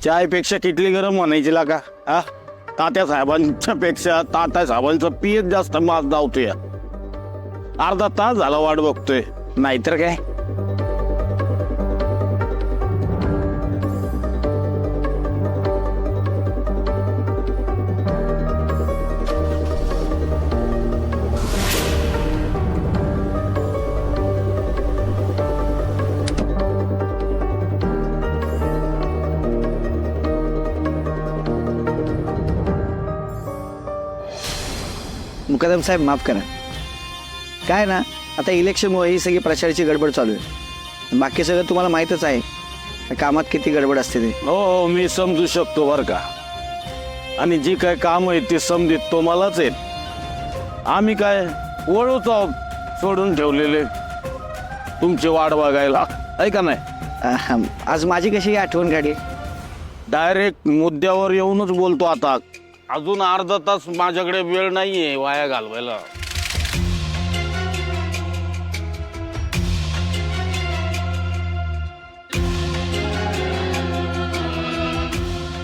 चायपेक्षा किटली गरम म्हणायची लागा. हा, तात्या साहेबांच्या पेक्षा तात्या साहेबांचं पीएच जास्त मास धावतोय. अर्धा तास झाला वाट बघतोय, नाहीतर काय. मुकदम साहेब माफ करा. काय ना, आता इलेक्शनमुळे ही सगळी प्रचाराची गडबड चालू आहे. बाकी सगळं तुम्हाला माहीतच आहे, कामात किती गडबड असते ते. हो, मी समजू शकतो बर का. आणि जी काय काम आहे ते समजित तो मलाच आहेत. आम्ही काय वळूच आहोत सोडून ठेवलेले तुमची वाट बघायला, आहे का नाही. आज माझी कशी आठवण काढली. डायरेक्ट मुद्द्यावर येऊनच बोलतो आता. अजून अर्धा तास माझ्याकडे वेळ नाहीये वाया घालवायला.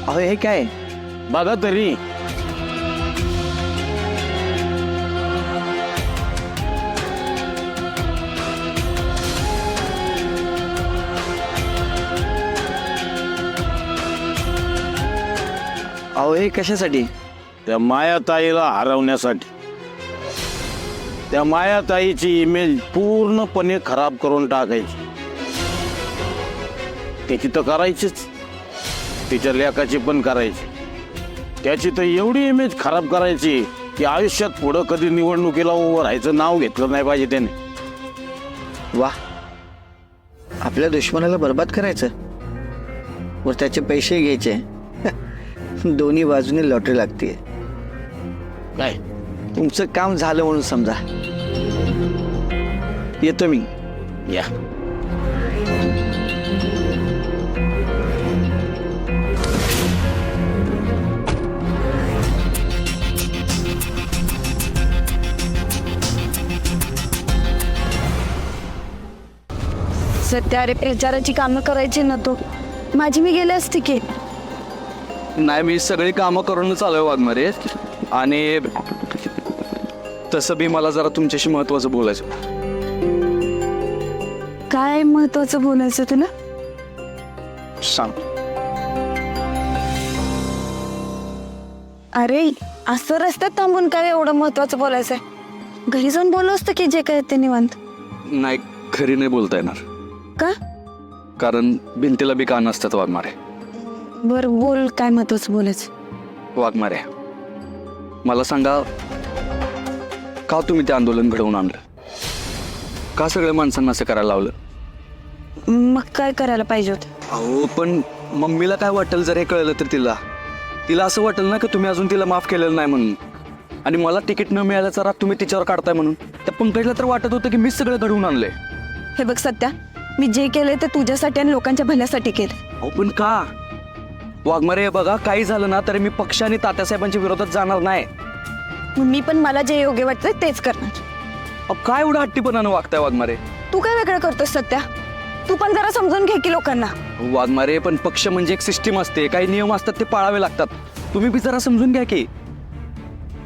अहो हे काय, बघा तरी. अहो हे कशासाठी. त्या मायाताईला हरवण्यासाठी. त्या मायाताईची इमेज पूर्णपणे खराब करून टाकायची. त्याची तर करायचीच, तिच्या लेकाची पण करायची. त्याची तर एवढी इमेज खराब करायची की आयुष्यात पुढं कधी निवडणुकीला उभं राहायचं नाव घेतलं नाही पाहिजे त्याने. वा, आपल्या दुश्मनाला बर्बाद करायचं वर त्याचे पैसे घ्यायचे. दोन्ही बाजूने लॉटरी लागते. काय तुमचं काम झालं म्हणून समजा. येतो मी. या. सध्या अरे प्रचाराची कामं करायची ना तो माझी मी गेले असते की. नाही, मी सगळी कामं करूनच आलोय वाघमारे. आणि तसं बी मला जरा तुमच्याशी महत्वाचं बोलायचं. काय महत्वाचं बोलायचं तुला. सांग. अरे असं रस्त्यात थांबून काय एवढं महत्वाचं बोलायचंय. घरी जाऊन बोललो असतं की जे काय ते निवांत. नाही, खरी नाही बोलता येणार, का. कारण भिंतीला बी कान असतात वाघमारे. बर बोल, काय महत्वाचं बोलायचं. वाघमारे, मला सांगा, का तुम्ही ते आंदोलन घडवून आणलं. का सगळ्या माणसांना असं करायला लावलं. मग काय करायला पाहिजे होतं. अहो पण मम्मीला काय वाटेल जर हे कळलं तर. तिला असं वाटेल ना की तुम्ही अजून तिला माफ केलेलं नाही म्हणून. आणि मला तिकीट न मिळाल्याचा राग तुम्ही तिच्यावर काढताय म्हणून. त्या पंकजला तर वाटत होतं की मीच सगळं घडवून आणलंय. हे बघ सत्या, मी जे केले ते तुझ्यासाठी आणि लोकांच्या भल्यासाठी केले. अहो पण का वाघमारे, बघा काही झालं ना तरी मी पक्ष आणि तात्यासाहेबांच्या विरोधात जाणार नाही. मी पण मला जे योग्य वाटतंय तेच करणार. अहो काय एवढं हट्टीपणानं वागताय वाघमारे. तू काय वेगळं करतोस सत्या. तू पण जरा समजून घे की लोकांना. वाघमारे, पण पक्ष म्हणजे एक सिस्टीम असते, काही नियम असतात ते पाळावे लागतात. तुम्ही बी जरा समजून घ्या की.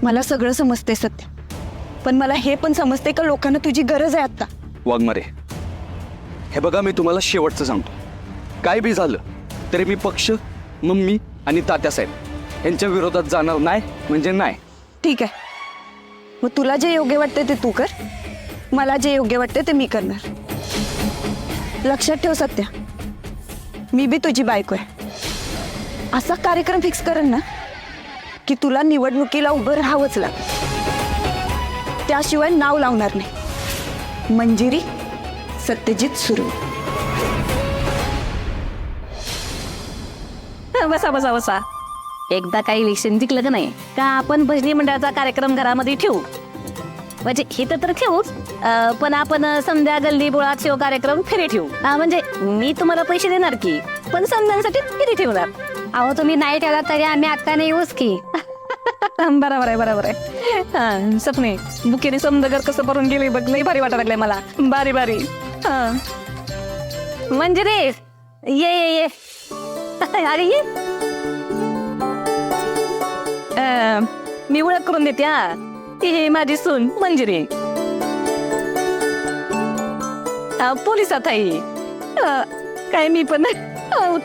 मला सगळं समजते सत्या, पण मला हे पण समजते का लोकांना तुझी गरज आहे आता. वाघमारे, हे बघा मी तुम्हाला शेवटचं सांगतो, काय बी झालं तरी मी पक्ष, मम्मी आणि तात्यासाहेब यांच्या विरोधात जाणार नाही म्हणजे नाही. ठीक आहे, मग तुला जे योग्य वाटते ते तू कर, मला जे योग्य वाटते ते मी करणार. लक्षात ठेव सत्या, मी बी तुझी बायको आहे. असा कार्यक्रम फिक्स करेन ना की तुला निवडणुकीला उभं राहावंच लागेल. त्याशिवाय नाव लावणार नाही. मंजिरी, सत्यजित सुरू. बसा बसा बसा. एकदा काही इलेक्शन जिंकलं का नाही का आपण भजनी मंडळाचा कार्यक्रम घरामध्ये ठेवू. म्हणजे हे तर ठेवूच, पण आपण समजा गल्ली बोळात शिव कार्यक्रम फिरे ठेवू. म्हणजे मी तुम्हाला पैसे देणार की, पण समजांसाठी फिरे ठेवणार. अहो तुम्ही नाही ठेवला तरी आम्ही आता नाही येऊच की. बरोबर आहे बरोबर आहे. हा सपने बुकेने समजा कसं भरून गेले बघ, लई भारी वाटायला लागलंय मला. बारी बारी. हा म्हणजे रे ये ये ये अरे ये मी ओळख करून देते हा. ही माझी सून मंजिरी, पोलिसात आहे. काय मी पण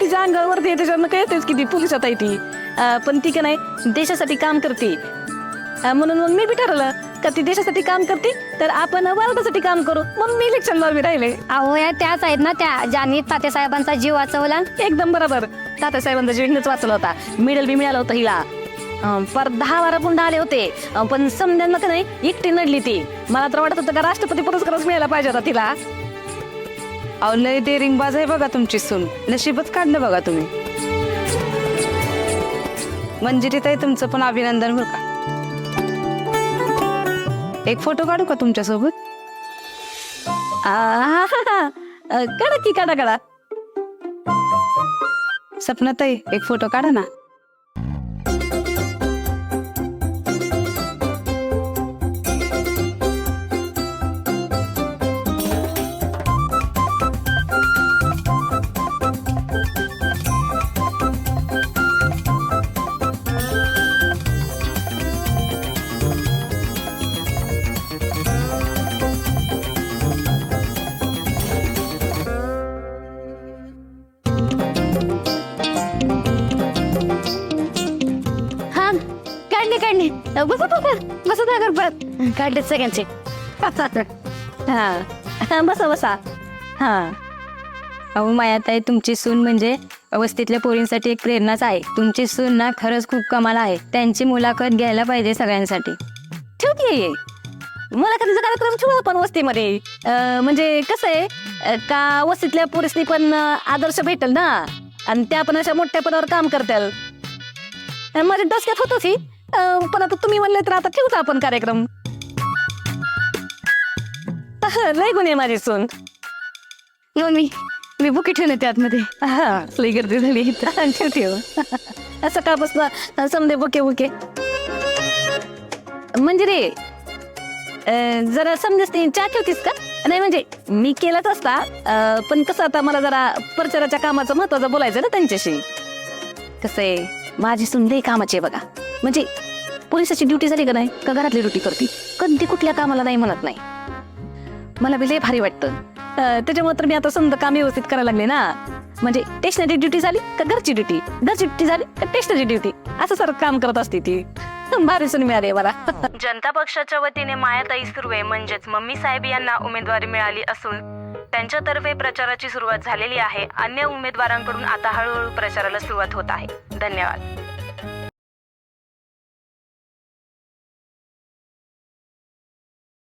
तिच्या अंगावरती त्याच्यानं काय येतेच किती पोलिसात आहे ती. पण ती का नाही देशासाठी काम करते. म्हणून मग मी बी ठरवलं का ती देशासाठी काम करते तर आपण भारतासाठी काम करू. मग मी इलेक्शनला उभी राहिले. अहो या त्याच आहेत ना त्या ज्यांनी तात्यासाहेबांचा जीव वाचवला. एकदम बरोबर. तात्यासाहेबांचा जीवनच वाचला होता. मेडल बी मिळालं होतं हिला. पर 10-12 पुन्हा आले होते. पण समजांना का नाही एकटी नडली ती. मला तर वाटत होतं का राष्ट्रपती पुरस्कारच मिळायला पाहिजे होता तिला. अहो लय डेरिंगबाज आहे बघा तुमची सून. नशीबच काढलं बघा तुम्ही. मंजिरी ताई तुमचं पण अभिनंदन बरं का. एक फोटो काढू का तुमच्यासोबत? काढा की काढा. सपनाताई एक फोटो काढा ना. हा काढणे बसा त्या गरबात काढले सगळ्यांचे. हा बसा. हा अहो मायाताई तुमची सून म्हणजे वस्तीतल्या पोरींसाठी एक प्रेरणाच आहे. तुमची सून ना खरंच खूप कमाल आहे. त्यांची मुलाखत घ्यायला पाहिजे सगळ्यांसाठी. ठेव की मुलाखतीचा कार्यक्रम ठेवू आपण वस्तीमध्ये. म्हणजे कसं आहे का वस्तीतल्या पोरीसनी पण आदर्श भेटेल ना आणि त्या पण अशा मोठ्या पदावर काम करतील. माझ्या डोसक्यात होतच ही. पण आता तुम्ही म्हणले तर आता ठेवू आपण कार्यक्रम. लय गुन्हे माझी सून. मी बुकी ठेवून येते आतमध्ये. हा लई गर्दी झाली. ठेव सकाळपासून समजे बुके म्हणजे रे जरा समजेस ते चहा ठेवतीस का? नाही म्हणजे मी केलाच असता. पण कसं आता मला जरा प्रचाराच्या कामाचं महत्वाचं बोलायचं ना त्यांच्याशी. कसं आहे माझी सून लई कामाची आहे बघा. म्हणजे पोलिसाची ड्युटी झाली का नाही का घरातली ड्युटी करते. कधी कुठल्या कामाला नाही म्हणत नाही. मला बी लई भारी वाटतं. त्याच्यामुळे तर मी आता समजा काम व्यवस्थित करायला लागले ना. म्हणजे स्टेशनरी ड्युटी झाली का घरची ड्युटी झाली का स्टेशनरी ड्युटी असं सारं काम करत असते ती. भारी सून मिळाली मला. जनता पक्षाच्या वतीने मायाताई सुर्वे म्हणजेच मम्मी साहेब यांना उमेदवारी मिळाली असून त्यांच्यातर्फे प्रचाराची सुरुवात झालेली आहे. अन्य उमेदवारांकडून आता हळूहळू प्रचाराला सुरुवात होत आहे. धन्यवाद.